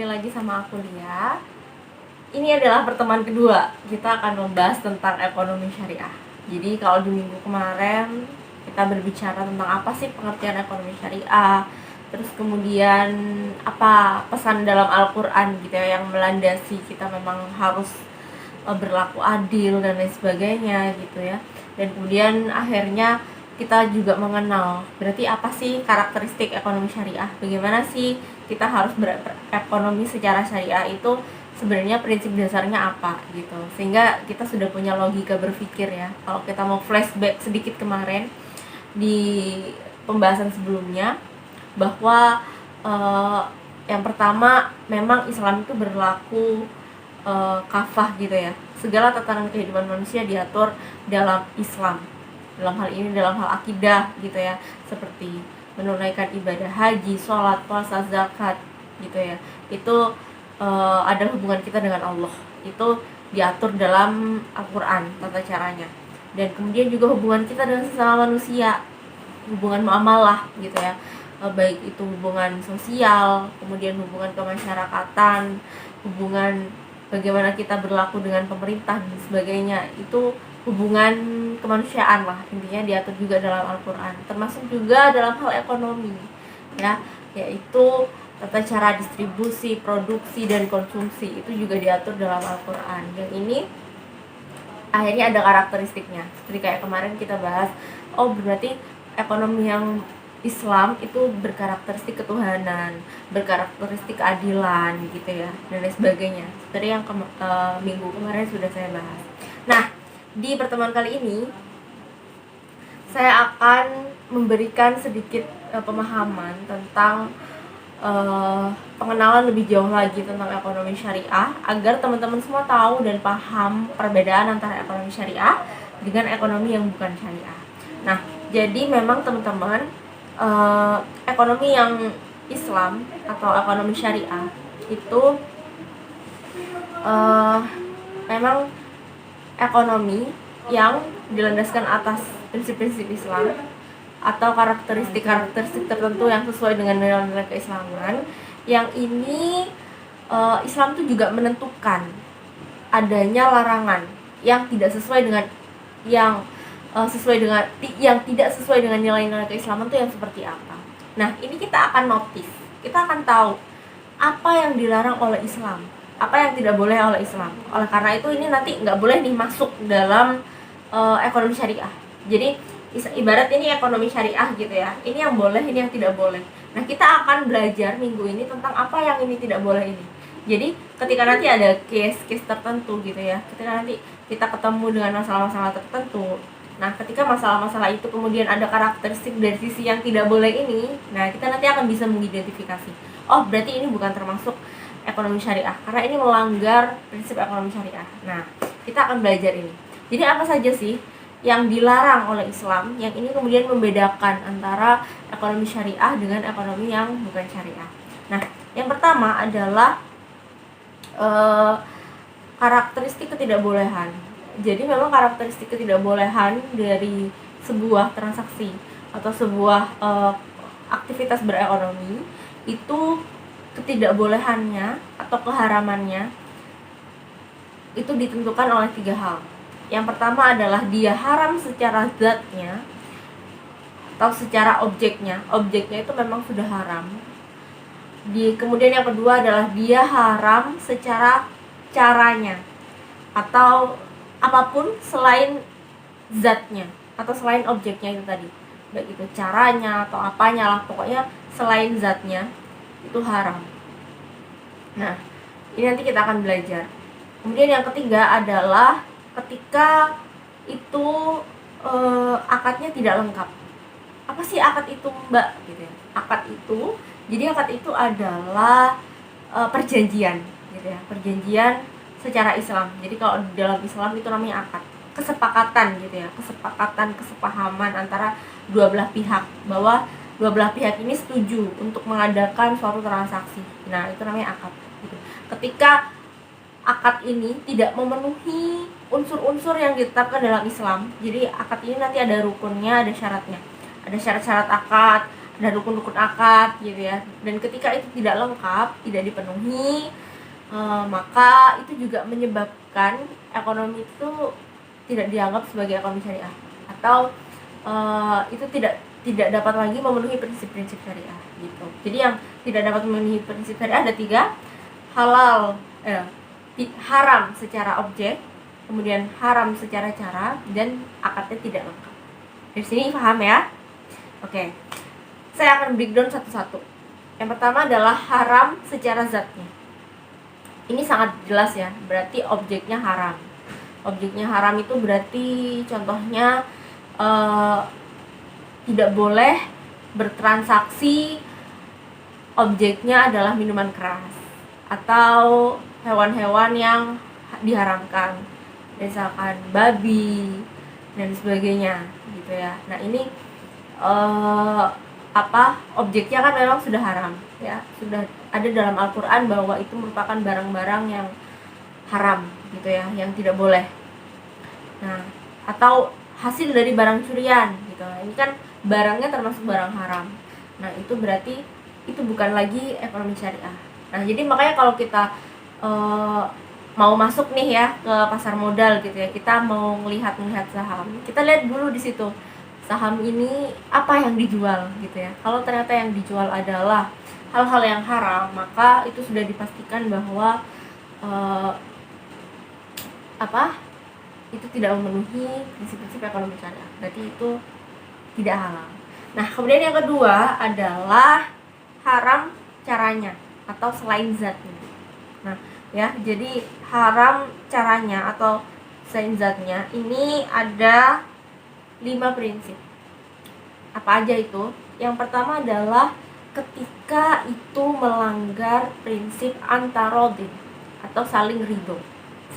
Kembali lagi sama aku Lia. Ini adalah pertemuan kedua. Kita akan membahas tentang ekonomi syariah. Jadi kalau di minggu kemarin kita berbicara tentang apa sih pengertian ekonomi syariah, terus kemudian apa pesan dalam Al-Quran gitu ya, yang melandasi kita memang harus berlaku adil dan lain sebagainya gitu ya. Dan kemudian akhirnya kita juga mengenal berarti apa sih karakteristik ekonomi syariah, bagaimana sih kita harus berekonomi secara syariah itu sebenarnya prinsip dasarnya apa gitu, sehingga kita sudah punya logika berpikir ya. Kalau kita mau flashback sedikit kemarin di pembahasan sebelumnya, bahwa yang pertama memang Islam itu berlaku kafah gitu ya, segala tatanan kehidupan manusia diatur dalam Islam. Dalam hal ini dalam hal akidah gitu ya, seperti menunaikan ibadah haji, sholat, puasa, zakat gitu ya. Itu adalah hubungan kita dengan Allah. Itu diatur dalam Al-Quran tata caranya. Dan kemudian juga hubungan kita dengan sesama manusia, hubungan muamalah gitu ya, baik itu hubungan sosial, kemudian hubungan kemasyarakatan, hubungan bagaimana kita berlaku dengan pemerintah dan sebagainya. Itu hubungan kemanusiaan lah, intinya diatur juga dalam Al-Quran, termasuk juga dalam hal ekonomi ya, yaitu tata cara distribusi, produksi, dan konsumsi itu juga diatur dalam Al-Quran. Yang ini akhirnya ada karakteristiknya, seperti kayak kemarin kita bahas, oh berarti ekonomi yang Islam itu berkarakteristik ketuhanan, berkarakteristik keadilan gitu ya, dan lain sebagainya, seperti yang minggu kemarin sudah saya bahas. Nah, di pertemuan kali ini saya akan memberikan sedikit pemahaman tentang pengenalan lebih jauh lagi tentang ekonomi syariah, agar teman-teman semua tahu dan paham perbedaan antara ekonomi syariah dengan ekonomi yang bukan syariah. Nah, jadi memang teman-teman, ekonomi yang Islam atau ekonomi syariah itu memang ekonomi yang dilandaskan atas prinsip-prinsip Islam atau karakteristik tertentu yang sesuai dengan nilai-nilai keislaman. Yang ini Islam itu juga menentukan adanya larangan yang tidak sesuai dengan yang tidak sesuai dengan nilai-nilai keislaman itu yang seperti apa. Nah, ini kita akan notice, kita akan tahu apa yang dilarang oleh Islam, apa yang tidak boleh oleh Islam. Oleh karena itu ini nanti nggak boleh nih masuk dalam ekonomi syariah. Jadi ibarat ini ekonomi syariah gitu ya, ini yang boleh, ini yang tidak boleh. Nah, kita akan belajar minggu ini tentang apa yang ini tidak boleh ini. Jadi ketika nanti ada case tertentu gitu ya, ketika nanti kita ketemu dengan masalah-masalah tertentu, nah ketika masalah-masalah itu kemudian ada karakteristik dari sisi yang tidak boleh ini, nah kita nanti akan bisa mengidentifikasi, oh berarti ini bukan termasuk ekonomi syariah karena ini melanggar prinsip ekonomi syariah. Nah, kita akan belajar ini. Jadi apa saja sih yang dilarang oleh Islam, yang ini kemudian membedakan antara ekonomi syariah dengan ekonomi yang bukan syariah. Nah, yang pertama adalah karakteristik ketidakbolehan. Jadi memang karakteristik ketidakbolehan dari sebuah transaksi atau sebuah aktivitas berekonomi itu, ketidakbolehannya atau keharamannya itu ditentukan oleh 3 hal. Yang pertama adalah dia haram secara zatnya atau secara objeknya. Objeknya itu memang sudah haram. Kemudian yang kedua adalah dia haram secara caranya atau apapun selain zatnya atau selain objeknya itu tadi. Baik itu caranya atau apanya lah, pokoknya selain zatnya itu haram. Nah, ini nanti kita akan belajar. Kemudian yang ketiga adalah ketika itu akadnya tidak lengkap. Apa sih akad itu, Mbak? Gitu ya. Akad itu adalah perjanjian, gitu ya. Perjanjian secara Islam. Jadi kalau dalam Islam itu namanya akad. Kesepakatan gitu ya. Kesepahaman antara dua belah pihak bahwa dua belah pihak ini setuju untuk mengadakan suatu transaksi. Nah, itu namanya akad. Gitu. Ketika akad ini tidak memenuhi unsur-unsur yang ditetapkan dalam Islam. Jadi akad ini nanti ada rukunnya, ada syaratnya. Ada syarat-syarat akad, dan rukun-rukun akad gitu ya. Dan ketika itu tidak lengkap, tidak dipenuhi, maka itu juga menyebabkan ekonomi itu tidak dianggap sebagai ekonomi syariah, atau itu tidak dapat lagi memenuhi prinsip-prinsip syariah gitu. Jadi yang tidak dapat memenuhi prinsip syariah ada 3: halal, haram secara objek, kemudian haram secara cara, dan akadnya tidak lengkap. Dari sini paham ya? Oke, saya akan breakdown satu-satu. Yang pertama adalah haram secara zatnya. Ini sangat jelas ya, berarti objeknya haram. Objeknya haram itu berarti contohnya tidak boleh bertransaksi, objeknya adalah minuman keras atau hewan-hewan yang diharamkan, misalkan babi dan sebagainya gitu ya. Nah ini objeknya kan memang sudah haram ya, sudah ada dalam Al-Quran bahwa itu merupakan barang-barang yang haram gitu ya, yang tidak boleh. Nah, atau hasil dari barang curian gitu. Ini kan barangnya termasuk barang haram. Nah, itu berarti itu bukan lagi ekonomi syariah. Nah, jadi makanya kalau kita mau masuk nih ya ke pasar modal gitu ya, kita mau melihat saham, kita lihat dulu di situ saham ini apa yang dijual gitu ya. Kalau ternyata yang dijual adalah hal-hal yang haram, maka itu sudah dipastikan bahwa itu tidak memenuhi prinsip-prinsip ekonomi syariah, berarti itu tidak halal. Nah, kemudian yang kedua adalah haram caranya atau selain zatnya. Nah, ya, jadi haram caranya atau selain zatnya ini ada 5 prinsip. Apa aja itu? Yang pertama adalah ketika itu melanggar prinsip antarodin atau saling ridho,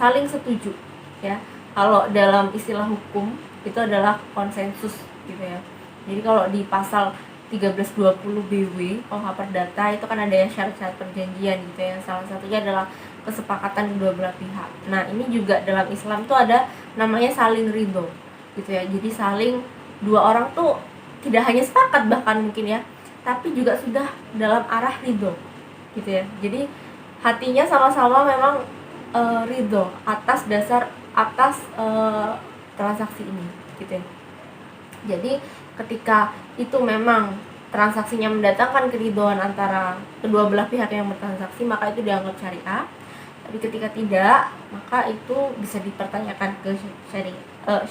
saling setuju ya. Kalau dalam istilah hukum itu adalah konsensus gitu ya. Jadi kalau di pasal 1320 BW KUH Perdata itu kan ada yang syarat-syarat perjanjian gitu ya. Salah satunya adalah kesepakatan kedua belah pihak. Nah, ini juga dalam Islam tuh ada namanya saling ridho gitu ya. Jadi saling, dua orang tuh tidak hanya sepakat bahkan mungkin ya, tapi juga sudah dalam arah ridho gitu ya. Jadi hatinya sama-sama memang ridho atas transaksi ini gitu ya. Jadi ketika itu memang transaksinya mendatangkan keridhoan antara kedua belah pihak yang bertransaksi, maka itu dianggap syariah. Tapi ketika tidak, maka itu bisa dipertanyakan ke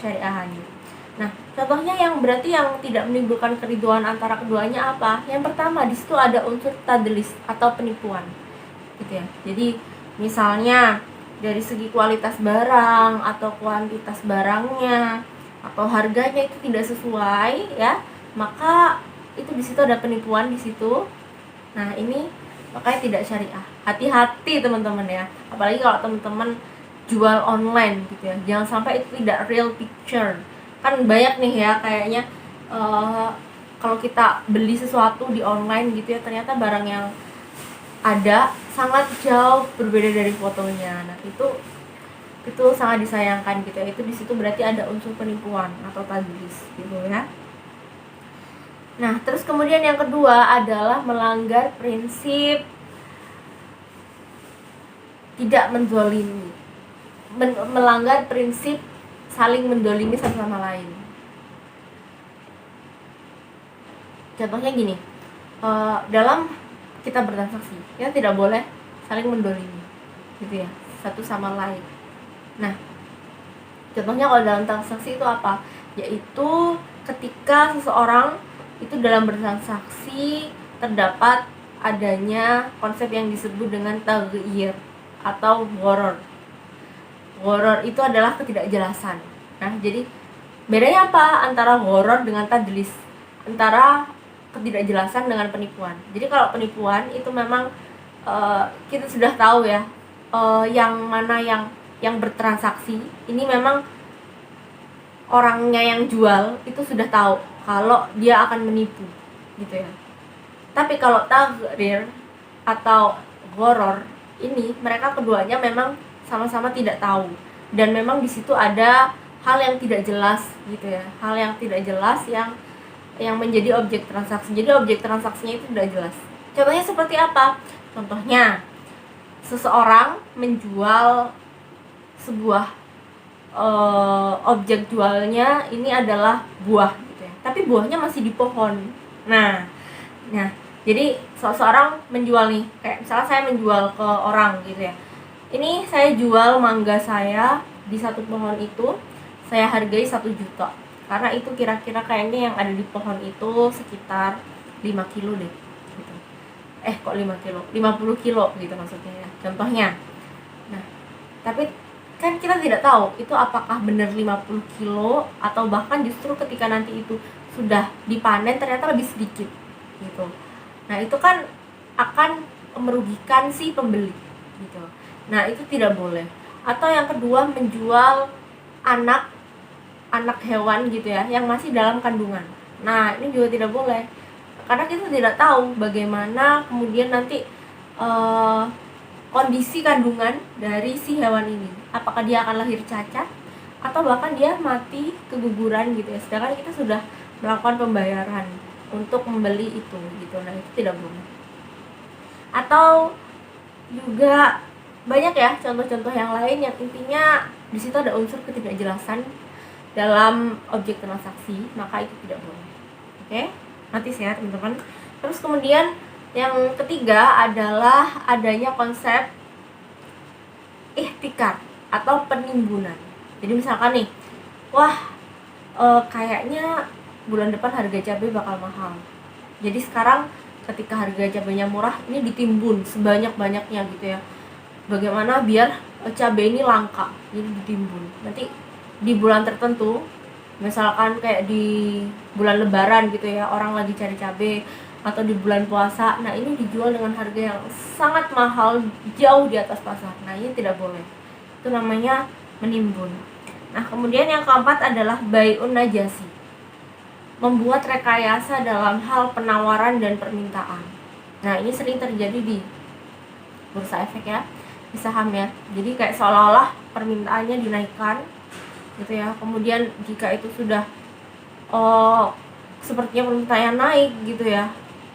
syariahannya. Nah, contohnya yang berarti yang tidak menimbulkan keridhoan antara keduanya apa? Yang pertama, di situ ada unsur tadlis atau penipuan gitu ya. Jadi misalnya dari segi kualitas barang atau kuantitas barangnya atau harganya itu tidak sesuai ya, maka itu di situ ada penipuan di situ. Nah, ini makanya tidak syariah. Hati-hati teman-teman ya, apalagi kalau teman-teman jual online gitu ya, jangan sampai itu tidak real picture. Kan banyak nih ya kayaknya kalau kita beli sesuatu di online gitu ya, ternyata barang yang ada sangat jauh berbeda dari fotonya. Nah, itu sangat disayangkan gitu ya. Itu di situ berarti ada unsur penipuan atau tadlis gitu ya. Nah, terus kemudian yang kedua adalah melanggar prinsip tidak menzalimi. Melanggar prinsip saling mendolimi satu sama lain. Contohnya gini, dalam kita bertransaksi, ya tidak boleh saling mendolimi gitu ya, satu sama lain. Nah, contohnya kalau dalam transaksi itu apa? Yaitu ketika seseorang itu dalam bertransaksi terdapat adanya konsep yang disebut dengan taghyir atau gharar. Gharar itu adalah ketidakjelasan. Nah, jadi bedanya apa antara gharar dengan tadlis? Antara ketidakjelasan dengan penipuan. Jadi kalau penipuan itu memang kita sudah tahu ya, yang mana yang bertransaksi ini memang orangnya yang jual itu sudah tahu kalau dia akan menipu gitu ya. Tapi kalau taghrir atau gharar ini mereka keduanya memang sama-sama tidak tahu, dan memang di situ ada hal yang tidak jelas gitu ya, hal yang tidak jelas yang yang menjadi objek transaksi. Jadi objek transaksinya itu tidak jelas. Contohnya seperti apa? Contohnya seseorang menjual sebuah objek jualnya ini adalah buah gitu ya, tapi buahnya masih di pohon. Nah jadi seseorang menjual nih, kayak misalnya saya menjual ke orang gitu ya, ini saya jual mangga saya di satu pohon itu, saya hargai 1 juta, karena itu kira-kira kayaknya yang ada di pohon itu sekitar 5 kilo deh gitu. Kok 5 kilo? 50 kilo gitu maksudnya ya, contohnya. Nah tapi kan kita tidak tahu itu apakah benar 50 kilo atau bahkan justru ketika nanti itu sudah dipanen ternyata lebih sedikit gitu. Nah itu kan akan merugikan si pembeli gitu. Nah itu tidak boleh. Atau yang kedua, menjual anak hewan gitu ya yang masih dalam kandungan. Nah ini juga tidak boleh, karena kita tidak tahu bagaimana kemudian nanti kondisi kandungan dari si hewan ini, apakah dia akan lahir cacat atau bahkan dia mati keguguran gitu ya, sedangkan kita sudah melakukan pembayaran untuk membeli itu gitu. Nah itu tidak boleh. Atau juga banyak ya contoh-contoh yang lain yang intinya di situ ada unsur ketidakjelasan dalam objek transaksi, maka itu tidak boleh. Oke, nanti ya teman-teman. Terus kemudian yang ketiga adalah adanya konsep ihtikar atau penimbunan. Jadi misalkan nih, kayaknya bulan depan harga cabai bakal mahal. Jadi sekarang ketika harga cabainya murah, ini ditimbun sebanyak-banyaknya gitu ya. Bagaimana biar cabai ini langka, jadi ditimbun. Nanti di bulan tertentu, misalkan kayak di bulan lebaran gitu ya, orang lagi cari cabai, atau di bulan puasa, nah ini dijual dengan harga yang sangat mahal, jauh di atas pasar. Nah ini tidak boleh, itu namanya menimbun. Nah kemudian yang keempat adalah bai'un najasi, membuat rekayasa dalam hal penawaran dan permintaan. Nah ini sering terjadi di bursa efek ya, di saham ya. Jadi kayak seolah-olah permintaannya dinaikkan gitu ya, kemudian jika itu sudah sepertinya permintaannya naik gitu ya,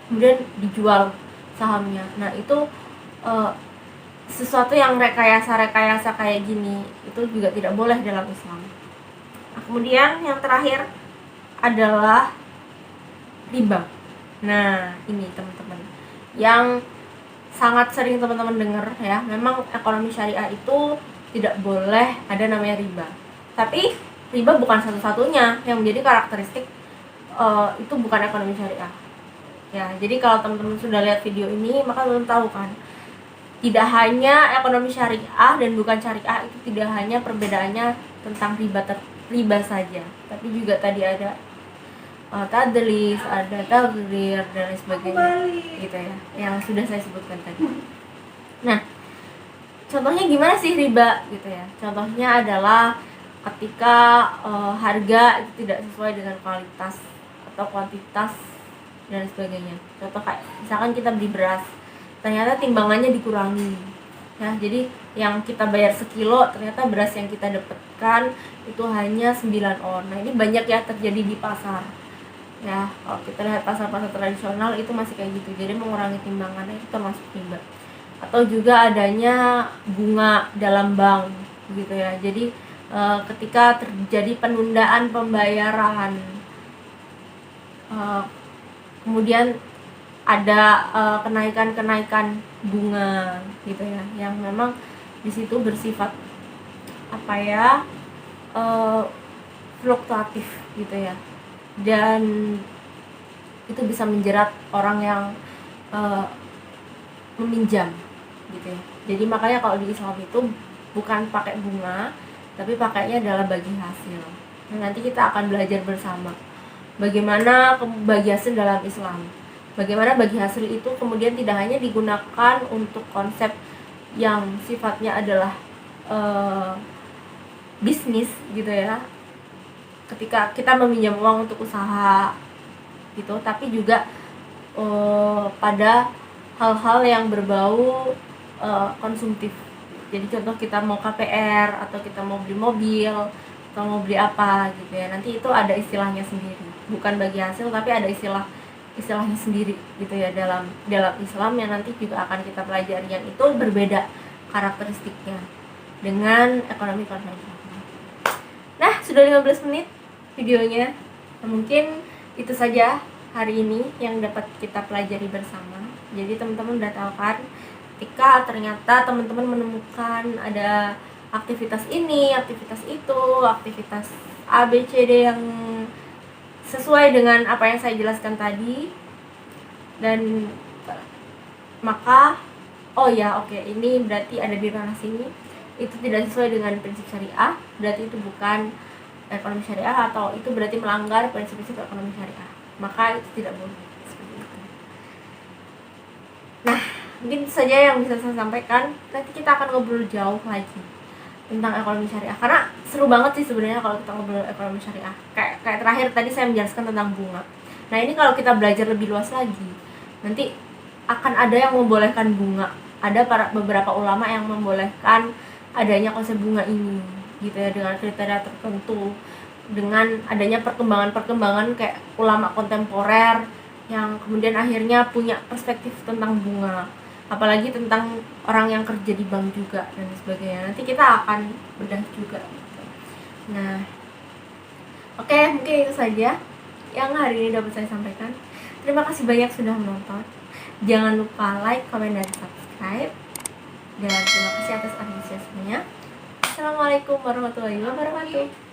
kemudian dijual sahamnya. Nah itu sesuatu yang rekayasa kayak gini itu juga tidak boleh dalam Islam. Nah, kemudian yang terakhir adalah riba. Nah ini teman-teman yang sangat sering teman-teman dengar ya, memang ekonomi syariah itu tidak boleh ada namanya riba. Tapi riba bukan satu-satunya yang menjadi karakteristik itu bukan ekonomi syariah. Ya, jadi kalau teman-teman sudah lihat video ini, maka teman-teman tahu kan, tidak hanya ekonomi syariah dan bukan syariah itu tidak hanya perbedaannya tentang riba saja, tapi juga tadi ada tadlis, ada tagrir dan lain sebagainya gitu ya, yang sudah saya sebutkan tadi. Nah, contohnya gimana sih riba gitu ya? Contohnya adalah ketika harga itu tidak sesuai dengan kualitas atau kuantitas dan sebagainya. Contoh kayak misalkan kita beli beras, ternyata timbangannya dikurangi ya, jadi yang kita bayar sekilo ternyata beras yang kita dapatkan itu hanya 9 on. Nah ini banyak ya terjadi di pasar ya, kalau kita lihat pasar-pasar tradisional itu masih kayak gitu, jadi mengurangi timbangannya itu termasuk riba. Atau juga adanya bunga dalam bank gitu ya, jadi ketika terjadi penundaan pembayaran, kemudian ada kenaikan bunga gitu ya, yang memang di situ bersifat fluktuatif gitu ya, dan itu bisa menjerat orang yang meminjam gitu ya. Jadi makanya kalau di Islam itu bukan pakai bunga, tapi pakainya adalah bagi hasil. Nah, nanti kita akan belajar bersama bagaimana bagi hasil dalam Islam. Bagaimana bagi hasil itu kemudian tidak hanya digunakan untuk konsep yang sifatnya adalah bisnis gitu ya, ketika kita meminjam uang untuk usaha gitu, tapi juga pada hal-hal yang berbau konsumtif. Jadi contoh kita mau KPR atau kita mau beli mobil atau mau beli apa gitu ya, nanti itu ada istilahnya sendiri. bukan bagi hasil, tapi ada istilahnya sendiri gitu ya dalam Islam yang nanti juga akan kita pelajari, yang itu berbeda karakteristiknya dengan ekonomi konvensional. Nah, sudah 15 menit videonya. Nah, mungkin itu saja hari ini yang dapat kita pelajari bersama. Jadi teman-teman udah tahu kan, ketika ternyata teman-teman menemukan ada aktivitas ini, aktivitas itu, aktivitas A, B, C, D yang sesuai dengan apa yang saya jelaskan tadi, dan maka ini berarti ada di ranah sini, itu tidak sesuai dengan prinsip syariah, berarti itu bukan ekonomi syariah, atau itu berarti melanggar prinsip-prinsip ekonomi syariah, maka itu tidak boleh seperti itu. Nah, mungkin itu saja yang bisa saya sampaikan. Nanti kita akan ngobrol jauh lagi tentang ekonomi syariah, karena seru banget sih sebenarnya kalau kita ngobrol ekonomi syariah. Kayak terakhir tadi saya menjelaskan tentang bunga. Nah, ini kalau kita belajar lebih luas lagi, nanti akan ada yang membolehkan bunga. Ada beberapa ulama yang membolehkan adanya konsep bunga ini gitu ya, dengan kriteria tertentu, dengan adanya perkembangan kayak ulama kontemporer yang kemudian akhirnya punya perspektif tentang bunga, apalagi tentang orang yang kerja di bank juga dan sebagainya. Nanti kita akan bedah juga. Nah, oke, mungkin itu saja yang hari ini dapat saya sampaikan. Terima kasih banyak sudah menonton. Jangan lupa like, komen, dan subscribe. Dan terima kasih atas antusiasmenya. Assalamualaikum warahmatullahi wabarakatuh.